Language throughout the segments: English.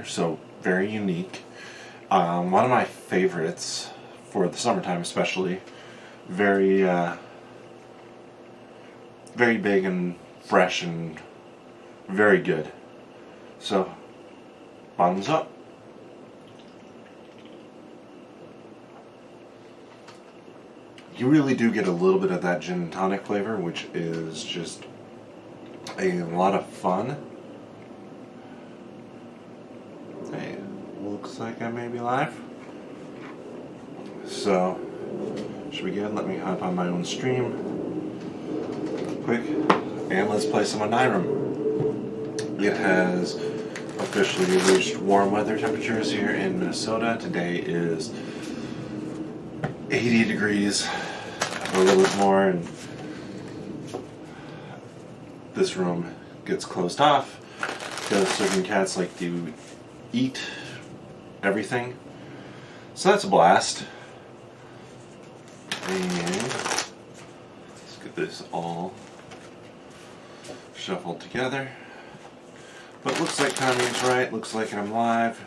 so very unique. One of my favorites for the summertime especially. Very, very big and fresh and very good. So, bottoms up. You really do get a little bit of that gin and tonic flavor, which is just a lot of fun. Hey, looks like I may be live. So, should we begin? Let me hop on my own stream quick, and let's play some Onirim. It has officially reached warm weather temperatures here in Minnesota. Today is 80 degrees, a little bit more, and this room gets closed off because certain cats like to eat everything. So that's a blast. And let's get this all shuffled together. But looks like timing's right, looks like I'm live.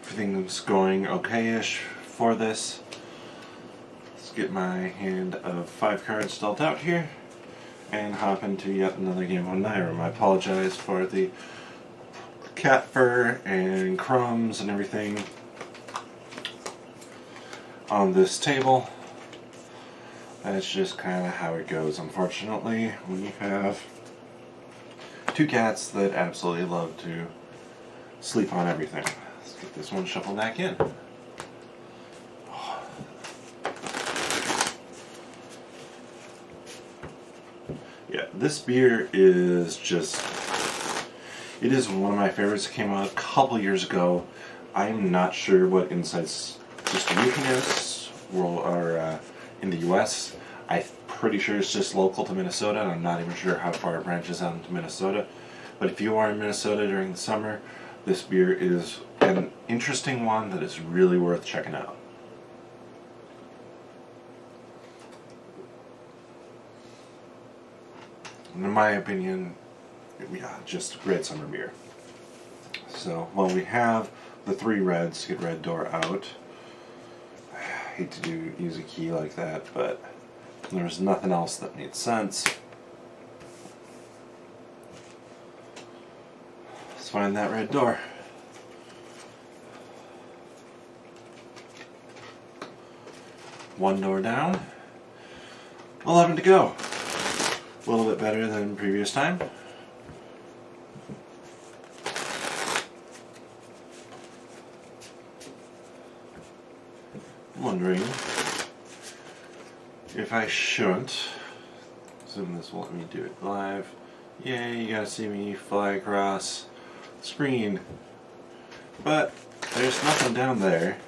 Everything's going okay-ish for this. Let's get my hand of 5 cards dealt out here and hop into yet another game of Onirim. I apologize for the cat fur and crumbs and everything on this table. That's just kind of how it goes, unfortunately. We have 2 cats that absolutely love to sleep on everything. Let's get this one shuffled back in. Yeah, this beer is just, it is one of my favorites. It came out a couple years ago. I'm not sure what Insight's distribution is or in the US. I'm pretty sure it's just local to Minnesota, and I'm not even sure how far it branches out into Minnesota. But if you are in Minnesota during the summer, this beer is an interesting one that is really worth checking out. In my opinion, yeah, just a great summer beer. So, well, we have the 3 reds. Get red door out. I hate to use a key like that, but there's nothing else that made sense. Let's find that red door. One door down. 11 to go. A little bit better than previous time. I'm wondering if I shouldn't. Assume this will let me do it live. Yay, you gotta see me fly across the screen. But there's nothing down there.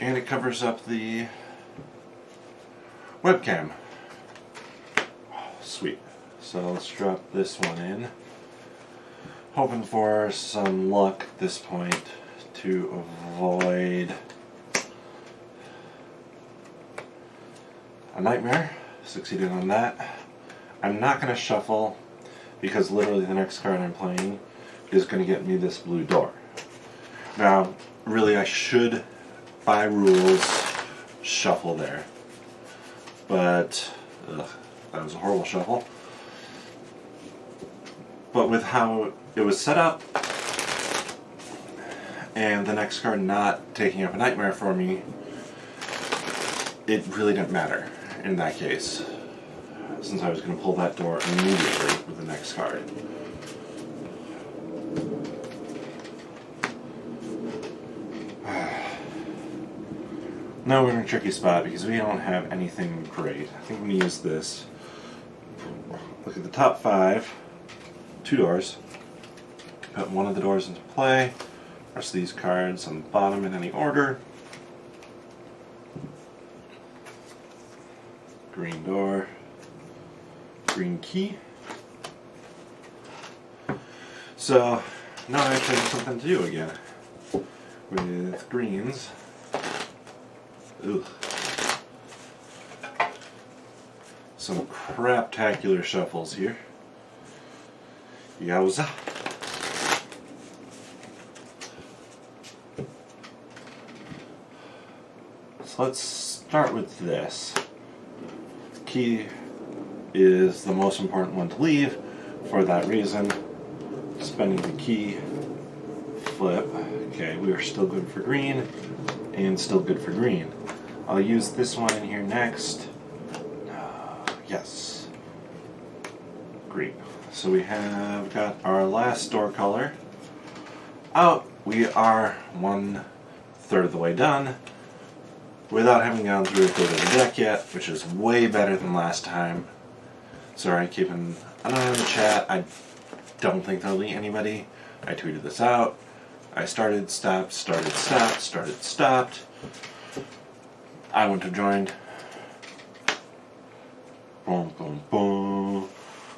And it covers up the webcam. Sweet. So let's drop this one in. Hoping for some luck at this point to avoid a nightmare. Succeeded on that. I'm not going to shuffle because literally the next card I'm playing is going to get me this blue door. Now, really I should, by rules, shuffle there. But, that was a horrible shuffle. But with how it was set up, and the next card not taking up a nightmare for me, it really didn't matter in that case, since I was going to pull that door immediately with the next card. Now we're in a tricky spot because we don't have anything great. I think I'm going to use this. Look at the top 5, 2 doors. Put one of the doors into play. Rest of these cards on the bottom in any order. Green door. Green key. So now I actually have something to do again with greens. Ugh. Some craptacular shuffles here. Yowza. So let's start with this. Key is the most important one to leave. For that reason, spending the key, flip. Okay, we are still good for green, and still good for green. I'll use this one in here next. Yes. Green. So we have got our last door color out. We are 1/3 of the way done without having gone through a third of the deck yet, which is way better than last time. Sorry, keeping an eye on the chat. I don't think there'll be anybody. I tweeted this out. I started, stopped, started, stopped, started, stopped. I wouldn't have joined. Boom, boom, boom.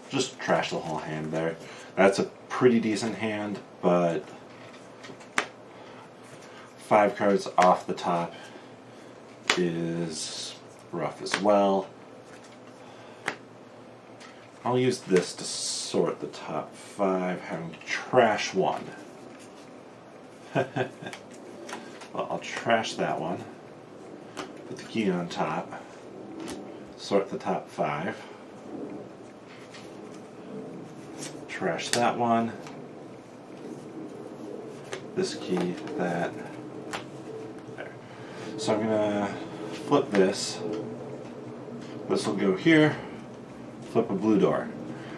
Just trash the whole hand there. That's a pretty decent hand, but 5 cards off the top is rough as well. I'll use this to sort the top 5, having to trash one. Well, I'll trash that one. Put the key on top. Sort the top 5. Trash that one. This key, that. There. So I'm gonna flip this. This will go here. Flip a blue door.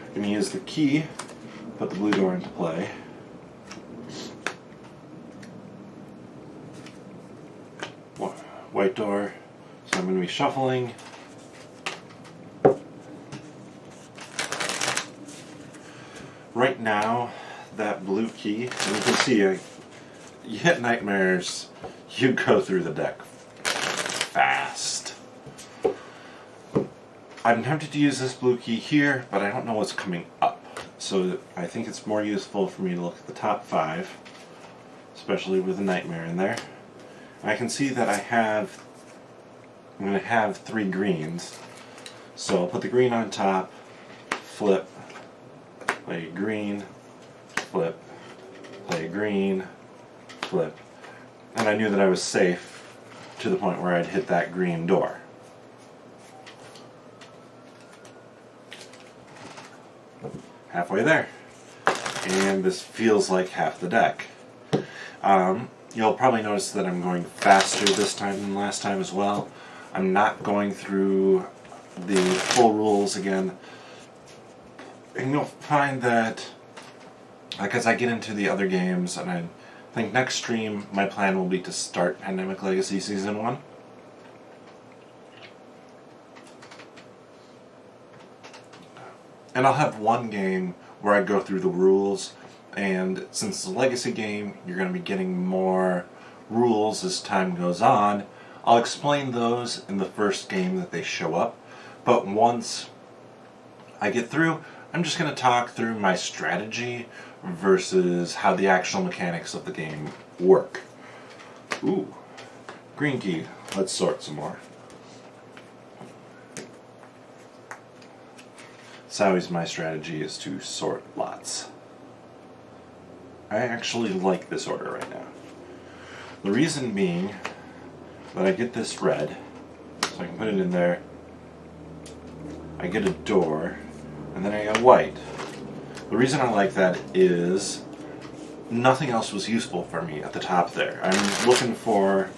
I'm gonna use the key, put the blue door into play. White door. So I'm gonna be shuffling. Right now, that blue key, and you can see, you hit nightmares, you go through the deck fast. I'm tempted to use this blue key here, but I don't know what's coming up. So I think it's more useful for me to look at the top 5, especially with a nightmare in there. And I can see that I'm going to have 3 greens. So I'll put the green on top, flip, play a green, flip, play a green, flip. And I knew that I was safe to the point where I'd hit that green door. Halfway there. And this feels like half the deck. You'll probably notice that I'm going faster this time than last time as well. I'm not going through the full rules again. And you'll find that, like, as I get into the other games, and I think next stream my plan will be to start Pandemic Legacy Season 1. And I'll have one game where I go through the rules, and since it's a Legacy game, you're going to be getting more rules as time goes on. I'll explain those in the first game that they show up, but once I get through, I'm just going to talk through my strategy versus how the actual mechanics of the game work. Ooh, green key. Let's sort some more. It's always my strategy is to sort lots. I actually like this order right now. The reason being that I get this red, so I can put it in there. I get a door, and then I get white. The reason I like that is nothing else was useful for me at the top there. I'm looking for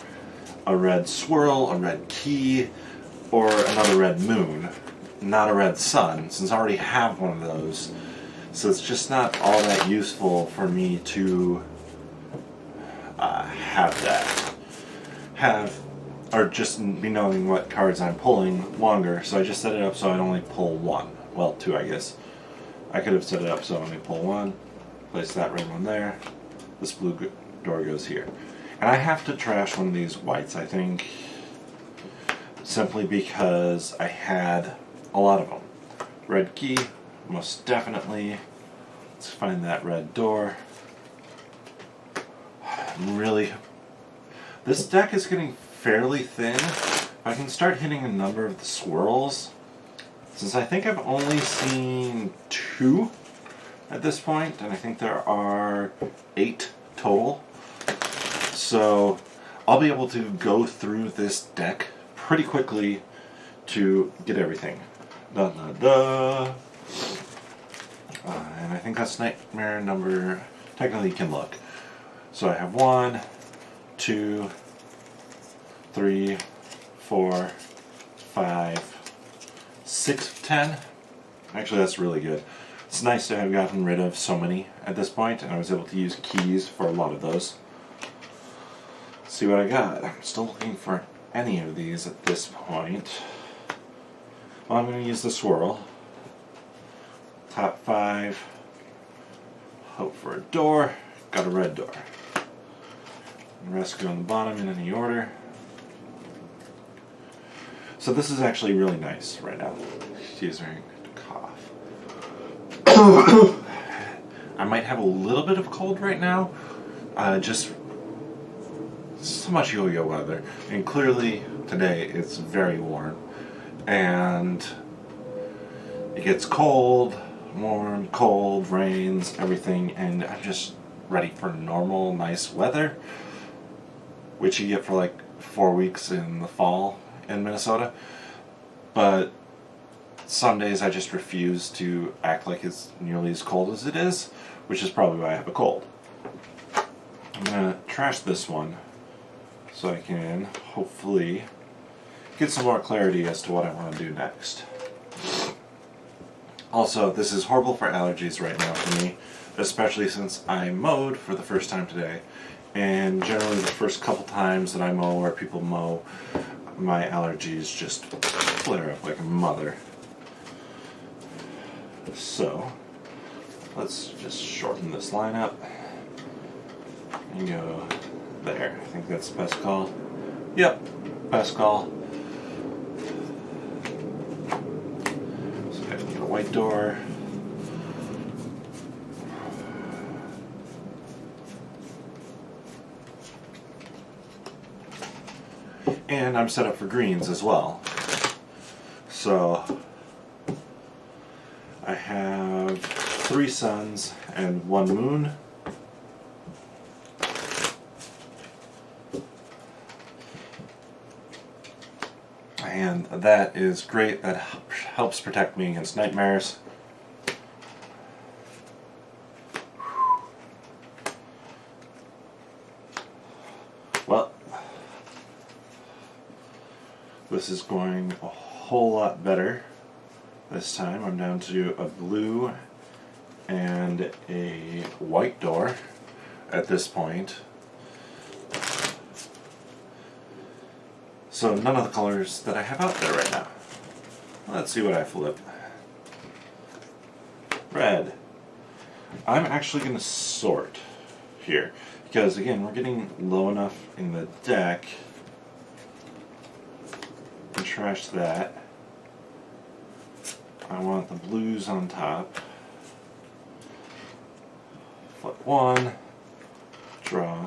a red swirl, a red key, or another red moon, not a red sun, since I already have one of those. So it's just not all that useful for me to have that. Or just be knowing what cards I'm pulling longer, so I just set it up so I'd only pull 1. Well, 2, I guess. I could have set it up so I only pull 1, place that red one there, this blue door goes here. And I have to trash one of these whites, I think, simply because I had a lot of them. Red key, most definitely. Let's find that red door. Really, this deck is getting fairly thin. I can start hitting a number of the swirls, since I think I've only seen 2 at this point, and I think there are 8 total. So I'll be able to go through this deck pretty quickly to get everything. Da, da, da. And I think that's nightmare number, technically you can look. So I have 1, 2, 3, 4, 5, 6 of 10. Actually, that's really good. It's nice to have gotten rid of so many at this point, and I was able to use keys for a lot of those. Let's see what I got. I'm still looking for any of these at this point. Well, I'm going to use the swirl. Top 5. Hope for a door. Got a red door. The rest go on the bottom in any order. So this is actually really nice right now. Excuse me, cough. I might have a little bit of cold right now. Just so much yo-yo weather. And clearly today it's very warm. And it gets cold, warm, cold, rains, everything. And I'm just ready for normal, nice weather. Which you get for like 4 weeks in the fall in Minnesota. But some days I just refuse to act like it's nearly as cold as it is, which is probably why I have a cold. I'm going to trash this one so I can hopefully get some more clarity as to what I want to do next. Also, this is horrible for allergies right now for me, especially since I mowed for the first time today. And generally the first couple times that I mow or people mow, my allergies just flare up like a mother. So, let's just shorten this line up and go there. I think that's the best call. Yep, best call. So I get a white door. And I'm set up for greens as well. So I have 3 suns and 1 moon. And that is great. That helps protect me against nightmares. Well, this is going a whole lot better this time. I'm down to a blue and a white door at this point. So none of the colors that I have out there right now. Let's see what I flip. Red. I'm actually going to sort here because again we're getting low enough in the deck. Trash that. I want the blues on top. Flip 1, draw,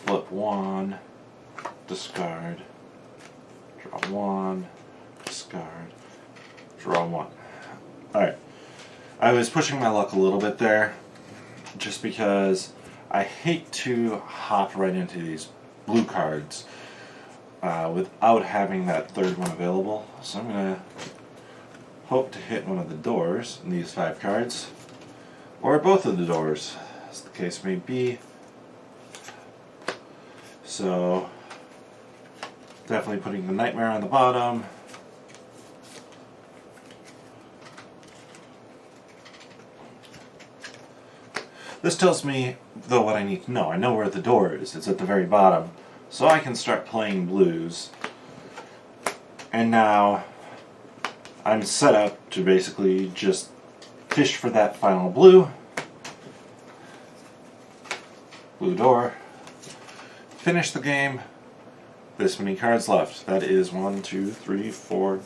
flip 1, discard, draw 1, discard, draw 1. Alright. I was pushing my luck a little bit there just because I hate to hop right into these blue cards without having that third one available. So I'm going to hope to hit one of the doors in these 5 cards, or both of the doors, as the case may be. So definitely putting the nightmare on the bottom. This tells me, though, what I need to know. I know where the door is. It's at the very bottom. So I can start playing blues. And now I'm set up to basically just fish for that final blue. Blue door. Finish the game. This many cards left. That is 1, 2, 3, 4,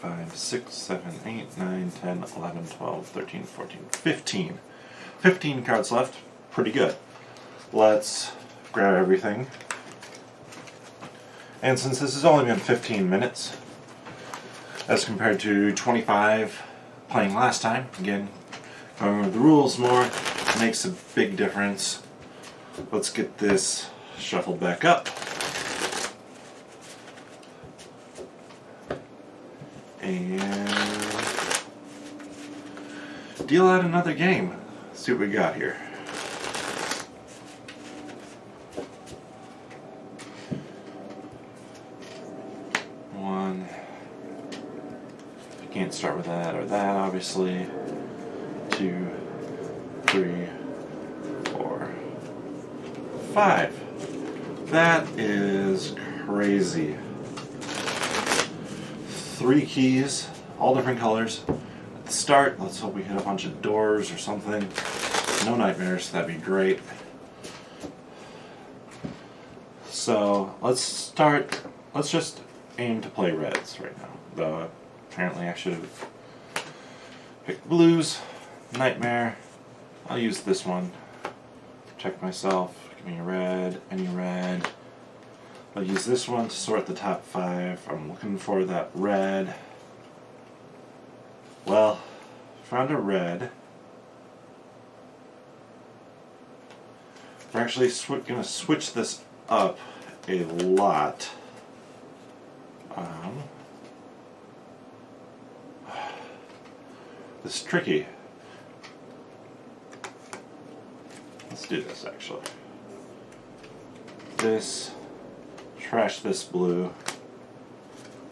5, 6, 7, 8, 9, 10, 11, 12, 13, 14, 15. 15 cards left. Pretty good. Let's grab everything. And since this has only been 15 minutes, as compared to 25 playing last time, again, going over the rules more makes a big difference. Let's get this shuffled back up. And deal out another game. Let's see what we got here. One. You can't start with that or that, obviously. 2, 3, 4, 5. That is crazy. 3 keys, all different colors. At the start, let's hope we hit a bunch of doors or something. No nightmares, that'd be great. So let's just aim to play reds right now. Though apparently I should have picked blues. Nightmare. I'll use this one. Protect myself. Give me a red, any red. I'll use this one to sort the top 5. I'm looking for that red. Well, found a red. We're actually going to switch this up a lot. This is tricky. Let's do this actually. This. Trash this blue,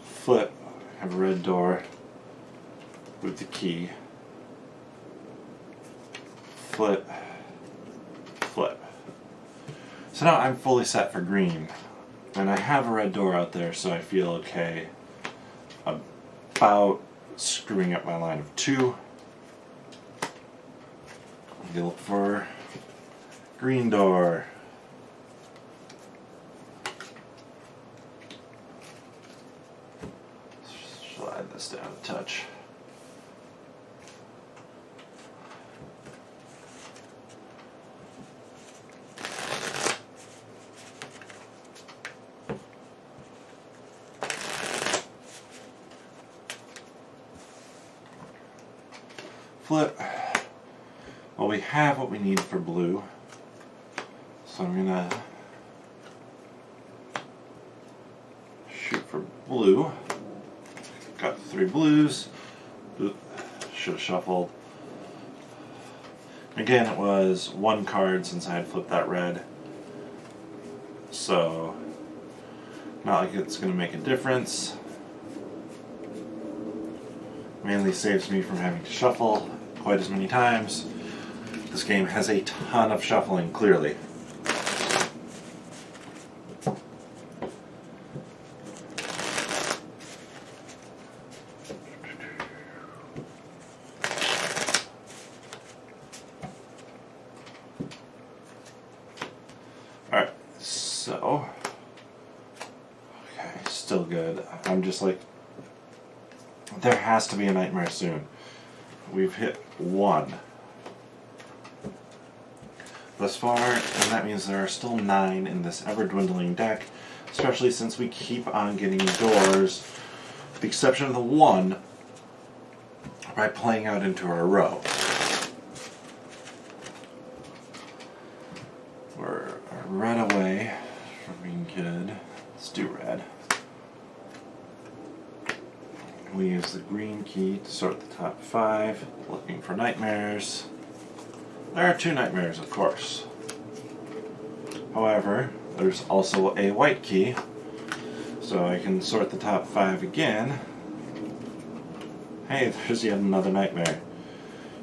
flip, have a red door with the key, flip, flip. So now I'm fully set for green, and I have a red door out there, so I feel okay about screwing up my line of 2. I'm gonna look for green door. Slide this down a touch. Flip. Well, we have what we need for blue, so I'm gonna shoot for blue. Got 3 blues. Oop, should have shuffled. Again, it was 1 card since I had flipped that red, so not like it's going to make a difference. Mainly saves me from having to shuffle quite as many times. This game has a ton of shuffling, clearly. Alright, so, okay, still good. I'm just like, there has to be a nightmare soon. We've hit 1 thus far, and that means there are still 9 in this ever-dwindling deck, especially since we keep on getting doors, with the exception of the 1, by playing out into our row. We're red away from being good. Let's do red. We use the green key to sort the top 5, looking for nightmares. There are 2 nightmares, of course. However, there's also a white key, so I can sort the top 5 again. Hey, there's yet another nightmare.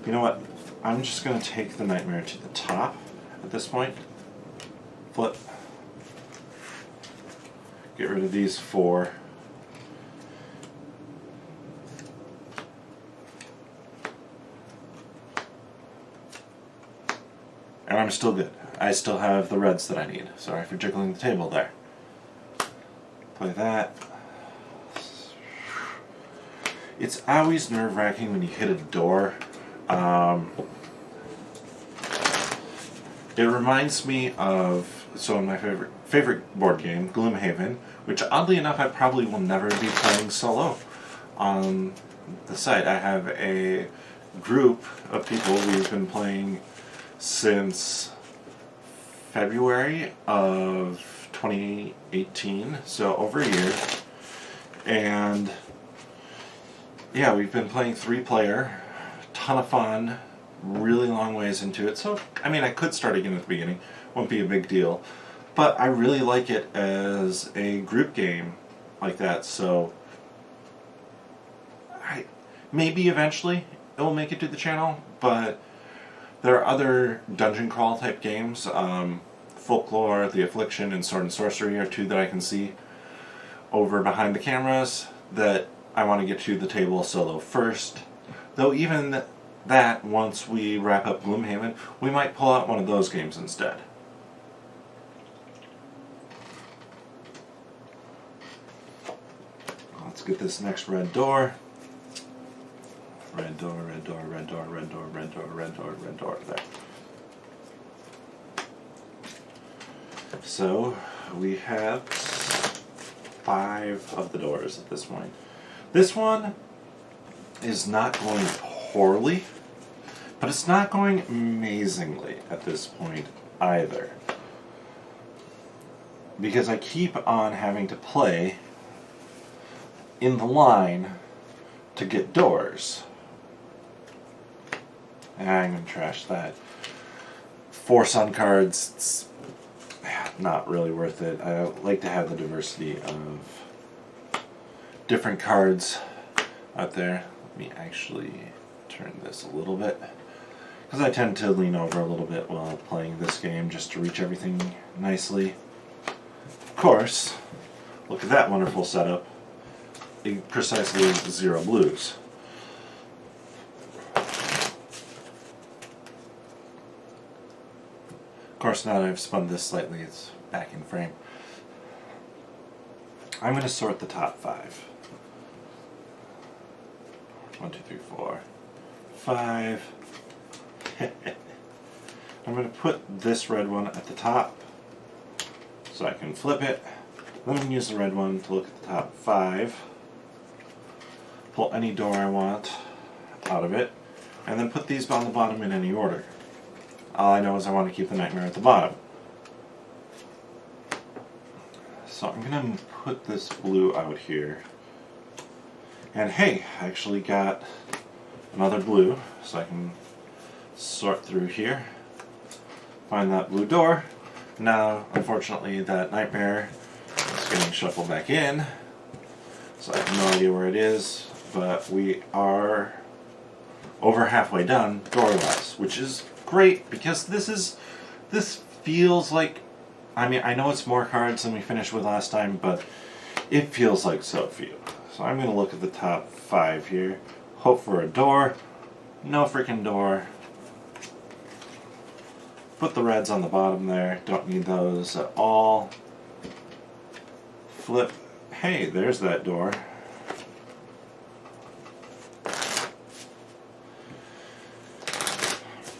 You know what? I'm just going to take the nightmare to the top at this point. Flip. Get rid of these 4. And I'm still good. I still have the reds that I need. Sorry for jiggling the table there. Play that. It's always nerve-wracking when you hit a door. It reminds me of my favorite board game, Gloomhaven, which oddly enough I probably will never be playing solo on the site. I have a group of people we've been playing since February of 2018, so over a year. And yeah, we've been playing 3-player, ton of fun, really long ways into it. So, I mean, I could start again at the beginning, won't be a big deal. But I really like it as a group game like that, so maybe eventually it will make it to the channel, but there are other dungeon crawl type games. Folklore, The Affliction, and Sword and Sorcery are 2 that I can see over behind the cameras that I want to get to the table solo first. Though even that, once we wrap up Gloomhaven, we might pull out one of those games instead. Let's get this next red door. Red door, red door, red door, red door, red door, red door, red door. There. So we have 5 of the doors at this point. This one is not going poorly, but it's not going amazingly at this point either. Because I keep on having to play in the line to get doors. And I'm going to trash that. 4 sun cards, it's not really worth it. I like to have the diversity of different cards out there. Let me actually turn this a little bit, because I tend to lean over a little bit while playing this game just to reach everything nicely. Of course, look at that wonderful setup. Precisely 0 blues. Of course, now that I've spun this slightly, it's back in frame. I'm going to sort the top 5. 1, 2, 3, 4, 5. I'm going to put this red one at the top so I can flip it. Then I'm going to use the red one to look at the top 5. Pull any door I want out of it, and then put these on the bottom in any order. All I know is I want to keep the nightmare at the bottom. So I'm going to put this blue out here. And hey, I actually got another blue, so I can sort through here, find that blue door. Now, unfortunately, that nightmare is getting shuffled back in, so I have no idea where it is. But we are over halfway done door-wise, which is great because this feels like, I mean, I know it's more cards than we finished with last time, but it feels like so few. So I'm going to look at the top 5 here, hope for a door, no freaking door. Put the reds on the bottom there, don't need those at all. Flip, hey, there's that door.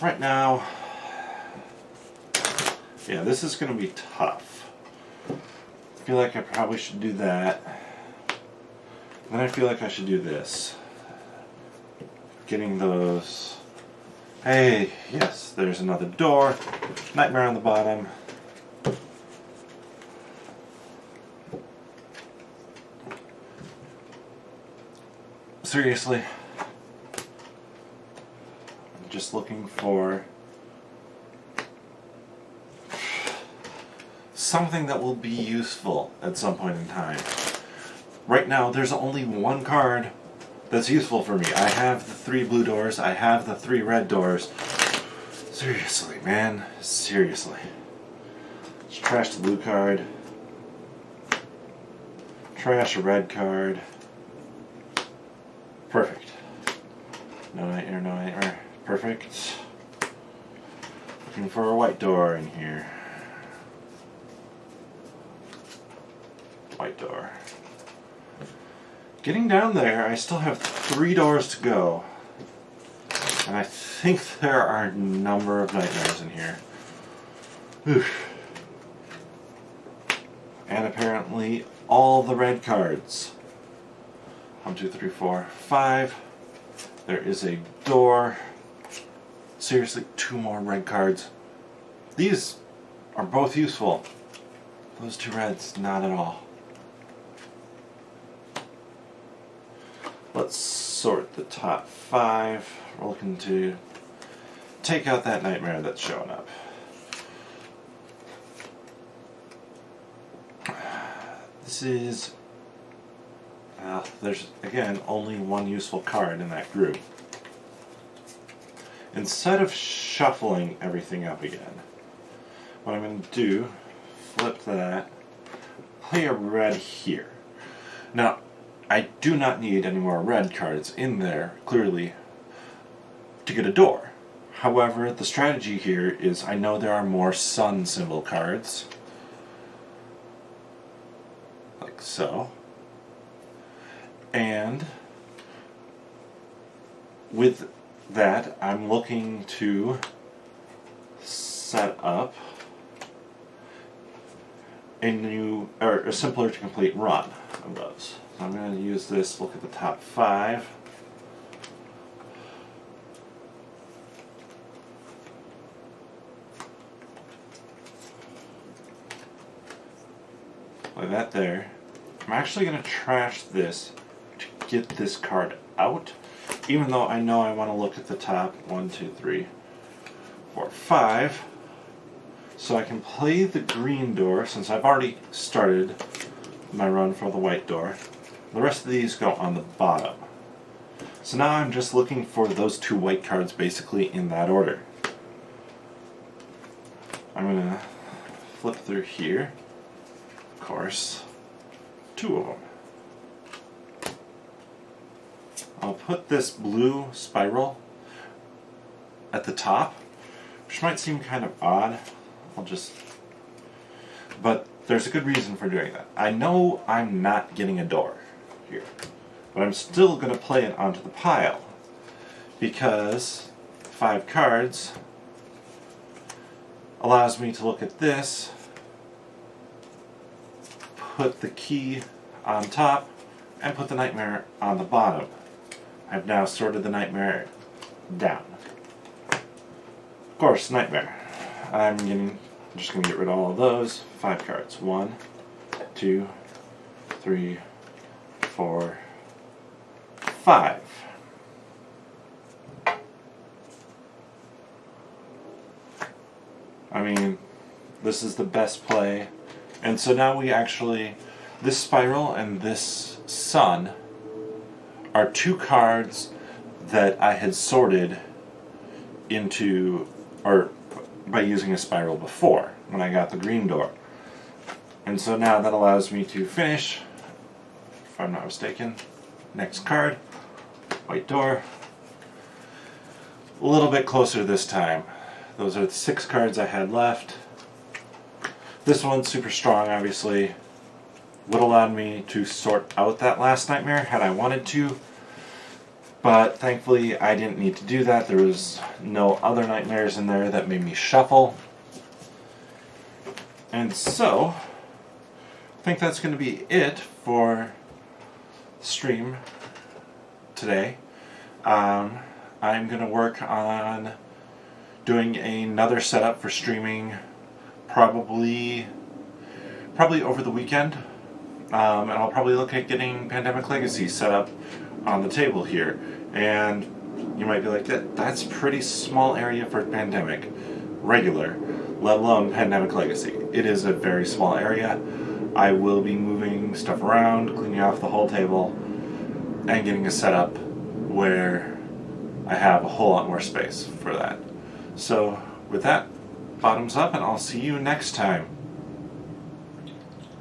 Right now, yeah, this is going to be tough. I feel like I probably should do that. Then I feel like I should do this. Getting those. Hey, yes, there's another door. Nightmare on the bottom. Seriously. Just looking for something that will be useful at some point in time. Right now, there's only one card that's useful for me. I have the 3 blue doors, I have the 3 red doors. Seriously, man. Seriously. Let's trash the blue card. Trash a red card. Perfect. No nightmare, no nightmare. Perfect. Looking for a white door in here. White door. Getting down there, I still have 3 doors to go. And I think there are a number of nightmares in here. Oof. And apparently all the red cards. 1, 2, 3, 4, 5. There is a door. Seriously, 2 more red cards. These are both useful. Those two reds, not at all. Let's sort the top 5. We're looking to take out that nightmare that's showing up. This is... there's, again, only one useful card in that group. Instead of shuffling everything up again, what I'm going to do, flip that, play a red here. Now, I do not need any more red cards in there, clearly, to get a door. However, the strategy here is I know there are more sun symbol cards, like so, and with that I'm looking to set up a new, or a simpler to complete run of those. So I'm going to use this, look at the top 5. Like that there. I'm actually going to trash this to get this card out, even though I know I want to look at the top 1, 2, 3, 4, 5. So I can play the green door, since I've already started my run for the white door. The rest of these go on the bottom. So now I'm just looking for those 2 white cards basically in that order. I'm going to flip through here. Of course, 2 of them. I'll put this blue spiral at the top, which might seem kind of odd. But there's a good reason for doing that. I know I'm not getting a door here, but I'm still going to play it onto the pile, because 5 cards allows me to look at this, put the key on top, and put the nightmare on the bottom. I've now sorted the nightmare down. Of course, nightmare. I'm just going to get rid of all of those. 5 cards. 1, 2, 3, 4, 5. I mean, this is the best play. And so now we actually, this spiral and this sun are 2 cards that I had sorted into, or by using a spiral before, when I got the green door. And so now that allows me to finish, if I'm not mistaken. Next card, white door. A little bit closer this time. Those are the 6 cards I had left. This one's super strong, obviously. Would allow me to sort out that last nightmare had I wanted to. But thankfully I didn't need to do that. There was no other nightmares in there that made me shuffle. And so, I think that's going to be it for the stream today. I'm going to work on doing another setup for streaming probably over the weekend. And I'll probably look at getting Pandemic Legacy set up on the table here. And you might be like, that's a pretty small area for Pandemic regular, let alone Pandemic Legacy. It is a very small area. I will be moving stuff around, cleaning off the whole table, and getting a setup where I have a whole lot more space for that. So with that, bottoms up, and I'll see you next time.